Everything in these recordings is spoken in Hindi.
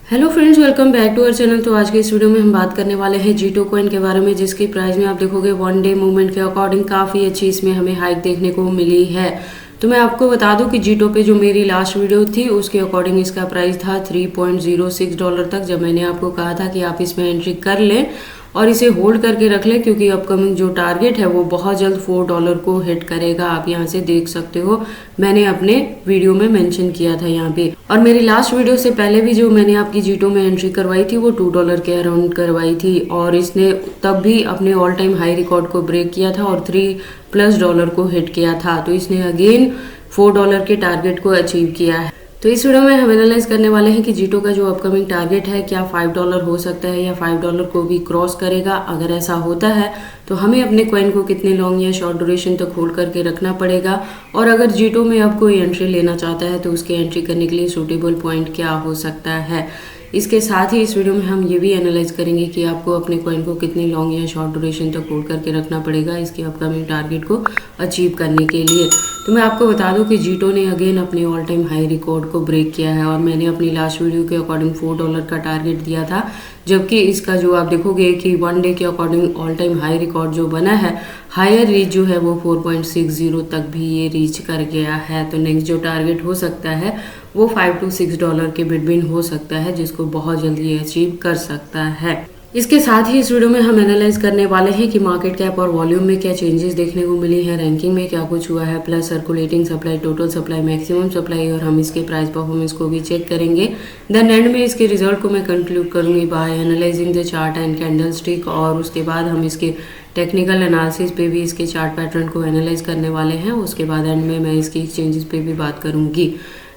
Hello friends, welcome back to our channel. तो आज के इस वीडियो में हम बात करने वाले हैं जीटो कॉइन के बारे में, जिसकी प्राइस में आप देखोगे वन डे मूवमेंट के अकॉर्डिंग काफ़ी अच्छी इसमें हमें हाइक देखने को मिली है। तो मैं आपको बता दूं कि जीटो पे जो मेरी लास्ट वीडियो थी उसके अकॉर्डिंग इसका प्राइस था $3.06 तक, जब मैंने आपको कहा था कि आप इसमें एंट्री कर लें और इसे होल्ड करके रख लें, क्योंकि अपकमिंग जो टारगेट है वो बहुत जल्द $4 को हिट करेगा। आप यहाँ से देख सकते हो, मैंने अपने वीडियो में मेंशन किया था यहाँ पे। और मेरी लास्ट वीडियो से पहले भी जो मैंने आपकी जीटो में एंट्री करवाई थी वो $2 के अराउंड करवाई थी, और इसने तब भी अपने ऑल टाइम हाई रिकॉर्ड को ब्रेक किया था और $3+ को हिट किया था। तो इसने अगेन $4 के टारगेट को अचीव किया है। तो इस वीडियो में हम एनालाइज करने वाले हैं कि जीटो का जो अपकमिंग टारगेट है क्या $5 हो सकता है या $5 को भी क्रॉस करेगा। अगर ऐसा होता है तो हमें अपने कॉइन को कितने लॉन्ग या शॉर्ट ड्यूरेशन तक होल्ड करके रखना पड़ेगा, और अगर जीटो में अब कोई एंट्री लेना चाहता है तो उसके एंट्री करने के लिए सूटेबल पॉइंट क्या हो सकता है। इसके साथ ही इस वीडियो में हम ये भी एनालाइज करेंगे कि आपको अपने कॉइन को कितनी लॉन्ग या शॉर्ट ड्यूरेशन तक होल्ड करके रखना पड़ेगा इसके अपकमिंग टारगेट को अचीव करने के लिए। तो मैं आपको बता दूं कि जीटो ने अगेन अपने ऑल टाइम हाई रिकॉर्ड को ब्रेक किया है, और मैंने अपनी लास्ट वीडियो के अकॉर्डिंग $4 का टारगेट दिया था, जबकि इसका जो आप देखोगे कि वन डे के according all time high record जो बना है, हायर रीच जो है वो 4.60 तक भी ये रीच कर गया है। तो नेक्स्ट जो टारगेट हो सकता है वो $5 to $6 के बिटवीन हो सकता है, जिसको बहुत जल्दी ये अचीव कर सकता है। इसके साथ ही इस वीडियो में हम एनालाइज करने वाले हैं कि मार्केट कैप और वॉल्यूम में क्या चेंजेस देखने को मिली है, रैंकिंग में क्या कुछ हुआ है, plus circulating supply, total supply, maximum supply, और हम इसके प्राइस परफॉर्मेंस को भी चेक करेंगे। देन एंड में इसके रिजल्ट को मैं कंक्लूड करूंगी by analysing the chart and candlestick, और उसके बाद हम इसके टेक्निकल एनालिसिस पे भी इसके चार्ट पैटर्न को एनालाइज करने वाले हैं। उसके बाद एंड में मैं इसकी एक्सचेंजेस पे भी बात करूंगी।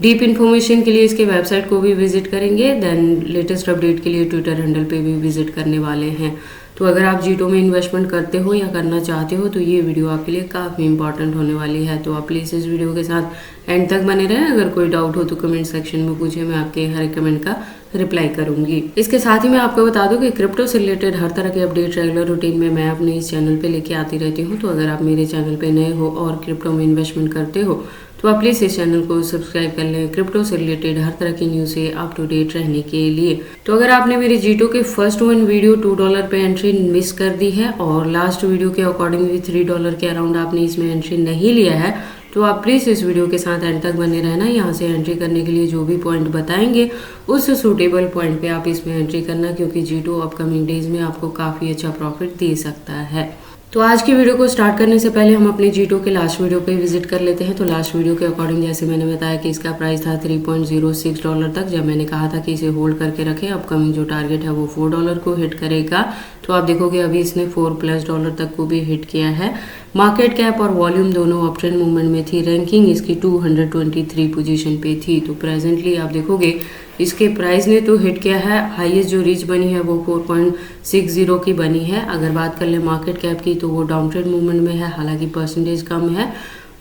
डीप इन्फॉर्मेशन के लिए इसके वेबसाइट को भी विजिट करेंगे। देन लेटेस्ट अपडेट के लिए ट्विटर हैंडल पे भी विजिट करने वाले हैं। तो अगर आप जीटो में इन्वेस्टमेंट करते हो या करना चाहते हो तो ये वीडियो आपके लिए काफ़ी इंपॉर्टेंट होने वाली है। तो आप प्लीज़ इस वीडियो के साथ एंड तक बने रहें। अगर कोई डाउट हो तो कमेंट सेक्शन में पूछे, मैं आपके हर कमेंट का रिप्लाई करूंगी। इसके साथ ही मैं आपको बता दूं कि क्रिप्टो से रिलेटेड हर तरह के अपडेट रेगुलर रूटीन में मैं अपने इस चैनल पे लेके आती रहती हूँ। तो अगर आप मेरे चैनल पे नए हो और क्रिप्टो में इन्वेस्टमेंट करते हो तो आप प्लीज़ इस चैनल को सब्सक्राइब कर लें, क्रिप्टो से रिलेटेड हर तरह की न्यूज़ से अप टू डेट रहने के लिए। तो अगर आपने मेरी जीटो के फर्स्ट वन वीडियो $2 पे एंट्री मिस कर दी है और लास्ट वीडियो के अकॉर्डिंग भी $3 के अराउंड आपने इसमें एंट्री नहीं लिया है, तो आप प्लीज़ इस वीडियो के साथ एंड तक बने रहना। यहाँ से एंट्री करने के लिए जो भी पॉइंट बताएंगे उस सूटेबल पॉइंट पे आप इसमें एंट्री करना, क्योंकि जीटो अपकमिंग डेज में आपको काफ़ी अच्छा प्रॉफिट दे सकता है। तो आज की वीडियो को स्टार्ट करने से पहले हम अपने जीटो के लास्ट वीडियो पे विजिट कर लेते हैं। तो लास्ट वीडियो के अकॉर्डिंग जैसे मैंने बताया कि इसका प्राइस था $3.06 तक, जब मैंने कहा था कि इसे होल्ड करके रखें, अपकमिंग जो टारगेट है वो $4 को हिट करेगा। तो आप देखोगे अभी इसने $4+ तक को भी हिट किया है। मार्केट कैप और वॉल्यूम दोनों अप ट्रेंड मूवमेंट में थी। रैंकिंग इसकी 223 पोजीशन पे थी। तो प्रेजेंटली आप देखोगे इसके प्राइस ने तो हिट किया है, हाईएस्ट जो रीच बनी है वो 4.60 की बनी है। अगर बात कर ले मार्केट कैप की तो वो डाउन ट्रेंड मूवमेंट में है, हालांकि परसेंटेज कम है।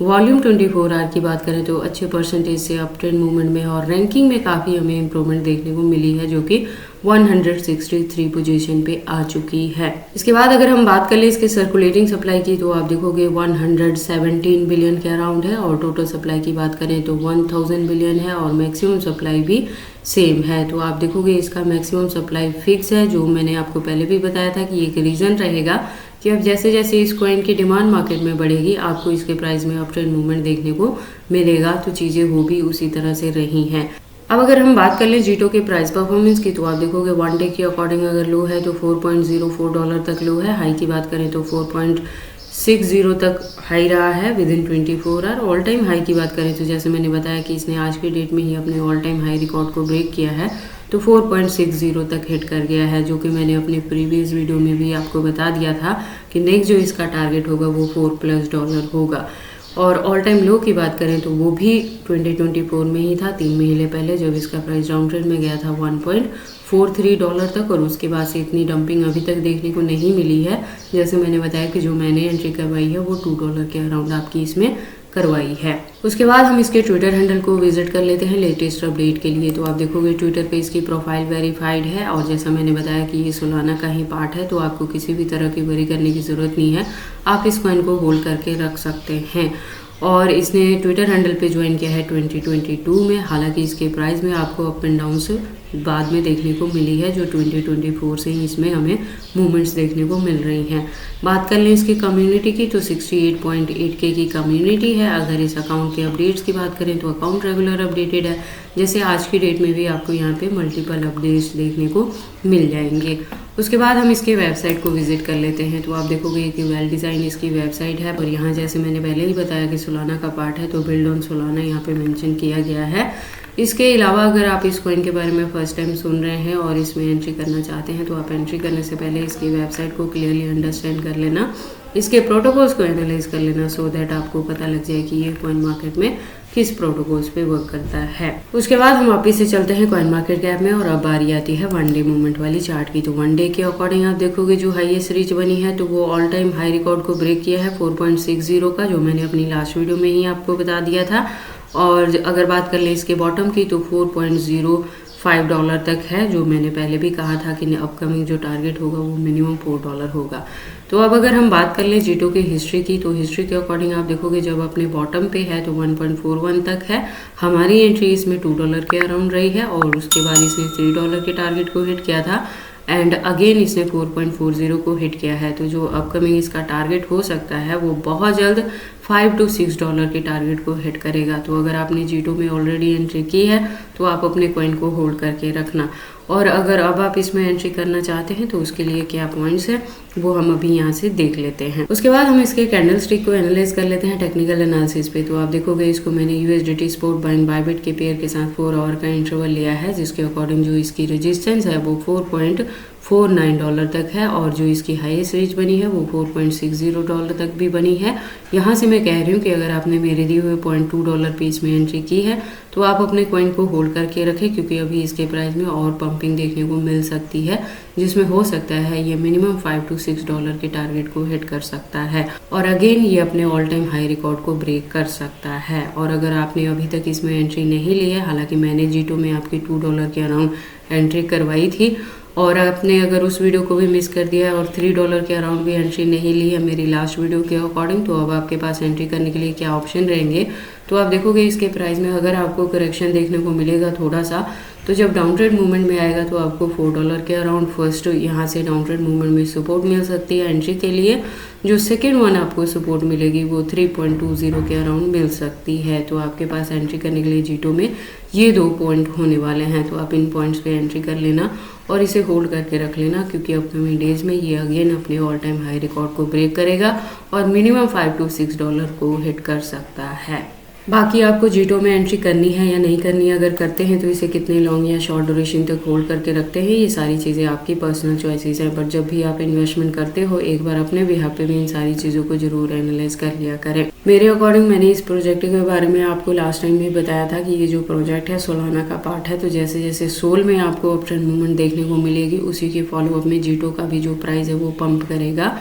वॉल्यूम 24 आवर की बात करें तो अच्छे परसेंटेज से अप ट्रेंड मूवमेंट में है, और रैंकिंग में काफ़ी हमें इंप्रूवमेंट देखने को मिली है, जो कि 163 पोजीशन पे आ चुकी है। इसके बाद अगर हम बात कर ले इसके सर्कुलेटिंग सप्लाई की तो आप देखोगे 117 बिलियन के अराउंड है, और टोटल सप्लाई की बात करें तो 1000 बिलियन है, और मैक्सिमम सप्लाई भी सेम है। तो आप देखोगे इसका मैक्सिमम सप्लाई फिक्स है, जो मैंने आपको पहले भी बताया था कि एक रीज़न रहेगा कि अब जैसे जैसे इस कॉइन की डिमांड मार्केट में बढ़ेगी आपको इसके प्राइस में अप ट्रेंड मूवमेंट देखने को मिलेगा। तो चीज़ें हो भी उसी तरह से रही हैं। अब अगर हम बात कर लें जीटो के प्राइस परफॉर्मेंस की तो आप देखोगे वन डे के अकॉर्डिंग अगर लो है तो $4.04 तक लो है, हाई की बात करें तो 4.60 तक हाई रहा है within 24 hour. All time high की बात करें तो जैसे मैंने बताया कि इसने आज के डेट में ही अपने ऑल टाइम हाई रिकॉर्ड को ब्रेक किया है, तो 4.60 तक हिट कर गया है, जो कि मैंने अपने प्रीवियस वीडियो में भी आपको बता दिया था कि नेक्स्ट जो इसका टारगेट होगा वो $4+ होगा। और ऑल टाइम लो की बात करें तो वो भी 2024 में ही था, 3 महीने पहले, जब इसका प्राइस डाउन ट्रेंड में गया था $1.43 तक, और उसके बाद से इतनी डंपिंग अभी तक देखने को नहीं मिली है। जैसे मैंने बताया कि जो मैंने एंट्री करवाई है वो $2 के अराउंड आपकी इसमें करवाई है। उसके बाद हम इसके ट्विटर हैंडल को विजिट कर लेते हैं लेटेस्ट अपडेट के लिए। तो आप देखोगे ट्विटर पे इसकी प्रोफाइल वेरीफाइड है, और जैसा मैंने बताया कि ये सोलाना का ही पार्ट है, तो आपको किसी भी तरह की वरी करने की ज़रूरत नहीं है, आप इस कॉइन को होल्ड करके रख सकते हैं। और इसने ट्विटर हैंडल पे ज्वाइन किया है 2022 में। हालांकि इसके प्राइस में आपको अप एंड डाउन से बाद में देखने को मिली है, जो 2024 से ही इसमें हमें मूवमेंट्स देखने को मिल रही हैं। बात कर लें इसकी कम्युनिटी की तो 68.8K की कम्युनिटी है। अगर इस अकाउंट के अपडेट्स की बात करें तो अकाउंट रेगुलर अपडेटेड है, जैसे आज की डेट में भी आपको यहाँ पे मल्टीपल अपडेट्स देखने को मिल जाएंगे। उसके बाद हम इसके वेबसाइट को विजिट कर लेते हैं, तो आप देखोगे कि वेल डिज़ाइन इसकी वेबसाइट है। और यहाँ जैसे मैंने पहले ही बताया कि सोलाना का पार्ट है, तो बिल्ड ऑन सोलाना यहाँ पे मेंशन किया गया है। इसके अलावा अगर आप इस कॉइन के बारे में फर्स्ट टाइम सुन रहे हैं और इसमें एंट्री करना चाहते हैं, तो आप एंट्री करने से पहले इसकी वेबसाइट को क्लियरली अंडरस्टैंड कर लेना, इसके प्रोटोकॉल्स को एनालाइज कर लेना, सो दैट आपको पता लग जाए कि ये कॉइन मार्केट में किस प्रोटोकॉल्स पे वर्क करता है। उसके बाद हम वापस से चलते हैं कॉइन मार्केट कैप में, और अब बारी आती है वन डे मूवमेंट वाली चार्ट की। तो वन डे के अकॉर्डिंग आप देखोगे जो हाईएस्ट रीच बनी है, तो वो ऑल टाइम हाई रिकॉर्ड को ब्रेक किया है 4.60 का, जो मैंने अपनी लास्ट वीडियो में ही आपको बता दिया था। और अगर बात कर ले इसके बॉटम की तो $4.05 तक है, जो मैंने पहले भी कहा था कि अपकमिंग जो टारगेट होगा वो मिनिमम $4 होगा। तो अब अगर हम बात कर लें जीटो की हिस्ट्री की, तो हिस्ट्री के अकॉर्डिंग आप देखोगे जब अपने बॉटम पे है तो 1.41 तक है। हमारी एंट्री इसमें $2 के अराउंड रही है, और उसके बाद इसने $3 के टारगेट को हिट किया था, एंड अगेन इसने 4.40 को हिट किया है। तो जो अपकमिंग इसका टारगेट हो सकता है वो बहुत जल्द $5 to $6 के टारगेट को हिट करेगा। तो अगर आपने जीटो में ऑलरेडी एंट्री की है तो आप अपने कॉइन को होल्ड करके रखना, और अगर अब आप इसमें एंट्री करना चाहते हैं तो उसके लिए क्या पॉइंट्स है वो हम अभी यहाँ से देख लेते हैं। उसके बाद हम इसके कैंडल स्टिक को एनालाइज कर लेते हैं टेक्निकल एनालिसिस पे। तो आप देखोगे इसको मैंने USDT स्पॉट बाइंग बायबिट के पेयर के साथ 4 आवर का इंटरवल लिया है, जिसके अकॉर्डिंग जो इसकी रेजिस्टेंस है वो $4.49 तक है, और जो इसकी हाईएस्ट रीच बनी है वो $4.60 तक भी बनी है। यहाँ से मैं कह रही हूँ कि अगर आपने मेरे दिए हुए $0.2 पे इसमें एंट्री की है तो आप अपने कॉइन को होल्ड करके रखें, क्योंकि अभी इसके प्राइस में और पंपिंग देखने को मिल सकती है, जिसमें हो सकता है ये मिनिमम $5 to $6 के टारगेट को हिट कर सकता है, और अगेन ये अपने ऑल टाइम हाई रिकॉर्ड को ब्रेक कर सकता है। और अगर आपने अभी तक इसमें एंट्री नहीं ली है, हालांकि मैंने जीटो में आपकी $2 के अराउंड एंट्री करवाई थी, और आपने अगर उस वीडियो को भी मिस कर दिया है और $3 के अराउंड भी एंट्री नहीं ली है मेरी लास्ट वीडियो के अकॉर्डिंग, तो अब आपके पास एंट्री करने के लिए क्या ऑप्शन रहेंगे। तो आप देखोगे इसके प्राइस में अगर आपको करेक्शन देखने को मिलेगा थोड़ा सा, तो जब डाउन ट्रेड मूवमेंट में आएगा तो आपको $4 के अराउंड फर्स्ट यहाँ से डाउन ट्रेड मूवमेंट में सपोर्ट मिल सकती है एंट्री के लिए। जो सेकेंड वन आपको सपोर्ट मिलेगी वो 3.20 के अराउंड मिल सकती है। तो आपके पास एंट्री करने के लिए जीटो में ये 2 पॉइंट होने वाले हैं, तो आप इन पॉइंट्स पे एंट्री कर लेना और इसे होल्ड करके रख लेना, क्योंकि अपकमिंग डेज में ये अगेन अपने ऑल टाइम हाई रिकॉर्ड को ब्रेक करेगा और मिनिमम $5 to $6 को हिट कर सकता है। बाकी आपको जीटो में एंट्री करनी है या नहीं करनी है, अगर करते हैं तो इसे कितने लॉन्ग या शॉर्ट ड्यूरेशन तक होल्ड करके रखते हैं, ये सारी चीज़ें आपकी पर्सनल चॉइसेस हैं। बट जब भी आप इन्वेस्टमेंट करते हो एक बार अपने बिहाफ पे भी इन सारी चीज़ों को जरूर एनालाइज कर लिया करें। मेरे अकॉर्डिंग मैंने इस प्रोजेक्ट के बारे में आपको लास्ट टाइम भी बताया था कि ये जो प्रोजेक्ट है सोलाना का पार्ट है, तो जैसे जैसे सोल में आपको अप ट्रेंड मूवमेंट देखने को मिलेगी उसी के फॉलोअप में जीटो का भी जो प्राइस है वो पंप करेगा।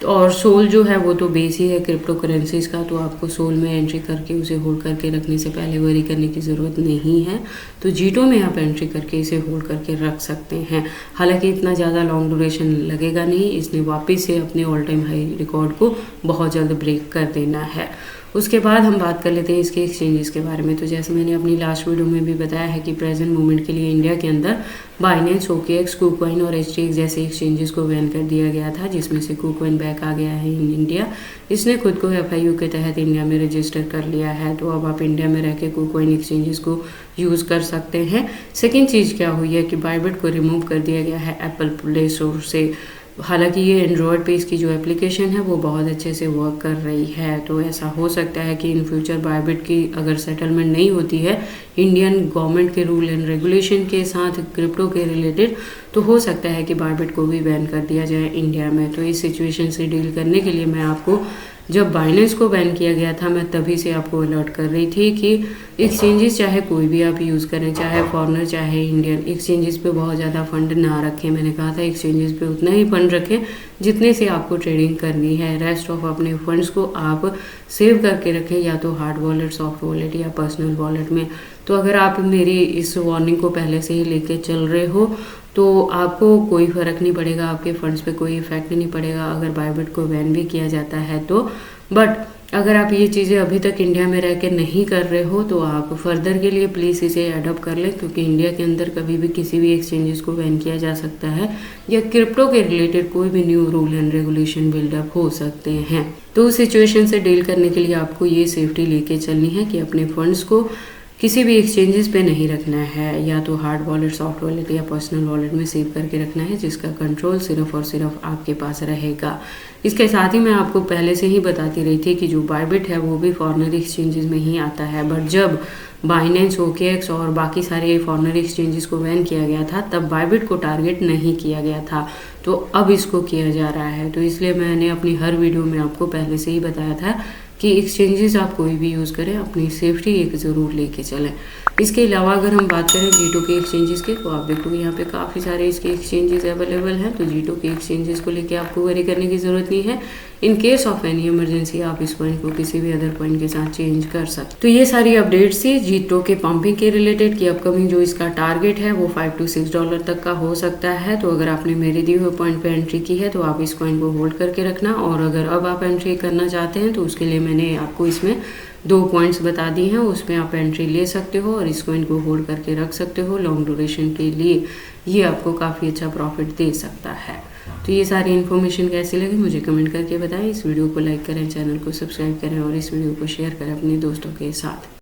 और सोल जो है वो तो बेस ही है क्रिप्टो करेंसीज का, तो आपको सोल में एंट्री करके उसे होल्ड करके रखने से पहले वरी करने की ज़रूरत नहीं है। तो जीटो में आप एंट्री करके इसे होल्ड करके रख सकते हैं। हालांकि इतना ज़्यादा लॉन्ग ड्यूरेशन लगेगा नहीं, इसने वापस से अपने ऑल टाइम हाई रिकॉर्ड को बहुत जल्द ब्रेक कर देना है। उसके बाद हम बात कर लेते हैं इसके एक्सचेंजेस के बारे में। तो जैसे मैंने अपनी लास्ट वीडियो में भी बताया है कि प्रेजेंट मूवमेंट के लिए इंडिया के अंदर बाइनेंस, OKX, KuCoin और HTX जैसे एक्सचेंजेस को बैन कर दिया गया था, जिसमें से KuCoin बैक आ गया है इन इंडिया। इसने खुद को FIU के तहत इंडिया में रजिस्टर कर लिया है, तो अब आप इंडिया में रह के KuCoin एक्सचेंजेस को यूज़ कर सकते हैं। सेकेंड चीज़ क्या हुई है कि बाइबिट को रिमूव कर दिया गया है एप्पल प्ले स्टोर से। हालांकि ये एंड्रॉयड पे इसकी जो एप्लीकेशन है वो बहुत अच्छे से वर्क कर रही है, तो ऐसा हो सकता है कि इन फ्यूचर बाइबिट की अगर सेटलमेंट नहीं होती है इंडियन गवर्नमेंट के रूल एंड रेगुलेशन के साथ क्रिप्टो के रिलेटेड, तो हो सकता है कि बाइबिट को भी बैन कर दिया जाए इंडिया में। तो इस सिचुएशन से डील करने के लिए मैं आपको, जब बाइनेंस को बैन किया गया था, मैं तभी से आपको अलर्ट कर रही थी कि एक्सचेंजेस चाहे कोई भी आप यूज़ करें, चाहे फॉरेनर चाहे इंडियन, एक्सचेंजेस पे बहुत ज़्यादा फंड ना रखें। मैंने कहा था एक्सचेंजेस पे उतना ही फंड रखें जितने से आपको ट्रेडिंग करनी है। रेस्ट ऑफ अपने फंड्स को आप सेव करके रखें, या तो हार्ड वॉलेट, सॉफ्ट वॉलेट या पर्सनल वॉलेट में। तो अगर आप मेरी इस वार्निंग को पहले से ही लेके चल रहे हो तो आपको कोई फ़र्क नहीं पड़ेगा, आपके फंड्स पे कोई इफेक्ट नहीं पड़ेगा अगर बाइबिट को बैन भी किया जाता है तो। बट अगर आप ये चीज़ें अभी तक इंडिया में रह के नहीं कर रहे हो तो आप फर्दर के लिए प्लीज़ इसे एडॉप्ट कर लें, क्योंकि इंडिया के अंदर कभी भी किसी भी एक्सचेंजेस को बैन किया जा सकता है या क्रिप्टो के रिलेटेड कोई भी new rule and regulation buildup हो सकते हैं। तो उस सिचुएशन से डील करने के लिए आपको ये सेफ्टी लेके चलनी है कि अपने फंड्स को किसी भी एक्सचेंजेस पे नहीं रखना है, या तो हार्ड वॉलेट, सॉफ्ट वॉलेट या पर्सनल वॉलेट में सेव करके रखना है, जिसका कंट्रोल सिर्फ और सिर्फ आपके पास रहेगा। इसके साथ ही मैं आपको पहले से ही बताती रही थी कि जो बायबिट है वो भी फॉरेनर एक्सचेंजेस में ही आता है, बट जब बाइनेंस, ओकेएक्स और बाकी सारे फॉरेनर एक्सचेंजेस को बैन किया गया था तब बायबिट को टारगेट नहीं किया गया था, तो अब इसको किया जा रहा है। तो इसलिए मैंने अपनी हर वीडियो में आपको पहले से ही बताया था कि एक्सचेंजेस आप कोई भी यूज़ करें, अपनी सेफ्टी एक ज़रूर लेके चलें। इसके अलावा अगर हम बात करें जीटो के एक्सचेंजेस के, तो आप देखोगे यहाँ पे काफ़ी सारे इसके एक्सचेंजेस अवेलेबल हैं। तो जीटो के एक्सचेंजेस को लेके आपको वरी करने की ज़रूरत नहीं है। In case of any emergency आप इस पॉइंट को किसी भी अदर पॉइंट के साथ चेंज कर सकते। तो ये सारी अपडेट्स थी जीटो के पंपिंग के रिलेटेड कि अपकमिंग जो इसका टारगेट है वो $5 to $6 तक का हो सकता है। तो अगर आपने मेरे दिए हुए पॉइंट पे एंट्री की है तो आप इस पॉइंट को होल्ड करके रखना, और अगर अब आप एंट्री करना चाहते हैं तो उसके लिए मैंने आपको इसमें 2 पॉइंट्स बता दिए हैं, उसमें आप एंट्री ले सकते हो और इस कॉइन को होल्ड करके रख सकते हो लॉन्ग ड्यूरेशन के लिए। ये आपको काफ़ी अच्छा प्रॉफिट दे सकता है। तो ये सारी इन्फॉर्मेशन कैसी लगी मुझे कमेंट करके बताएं। इस वीडियो को लाइक करें, चैनल को सब्सक्राइब करें और इस वीडियो को शेयर करें अपने दोस्तों के साथ।